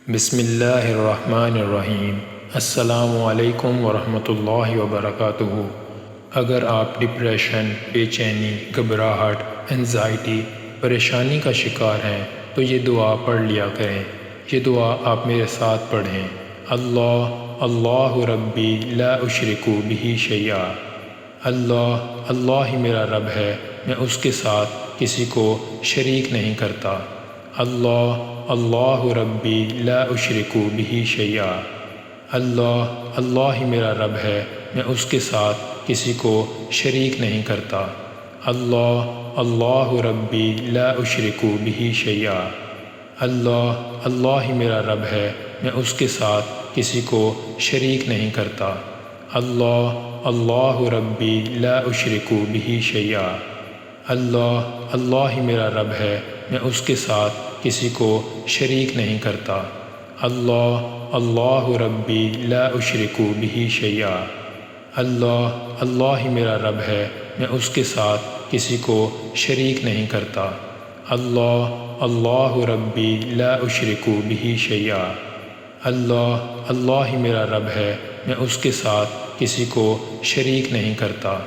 بسم اللہ الرحمن الرحیم۔ السلام علیکم ورحمۃ اللہ وبرکاتہ۔ اگر آپ ڈپریشن، بے چینی، گھبراہٹ، انزائٹی، پریشانی کا شکار ہیں تو یہ دعا پڑھ لیا کریں۔ یہ دعا آپ میرے ساتھ پڑھیں۔ اللہ ربی لا اشرک بہ شیئا۔ اللہ ہی میرا رب ہے، میں اس کے ساتھ کسی کو شریک نہیں کرتا۔ اللہ ربی لا اشرک بہ شیئا۔ اللہ ہی میرا رب ہے، میں اس کے ساتھ کسی کو شریک نہیں کرتا۔ اللہ ربی لا اشرک بہ شیئا۔ اللہ ہی میرا رب ہے، میں اس کے ساتھ کسی کو شریک نہیں کرتا۔ اللہ ربی لا اشرک بہ شیئا۔ اللہ ہی میرا رب ہے، میں اس کے ساتھ کسی کو شریک نہیں کرتا۔ اللہ ربی لا اشرک بہ شیئا۔ اللہ ہی میرا رب ہے، میں اس کے ساتھ کسی کو شریک نہیں کرتا۔ اللہ ربی لا اشرک بہ شیئا۔ اللہ ہی میرا رب ہے، میں اس کے ساتھ کسی کو شریک نہیں کرتا۔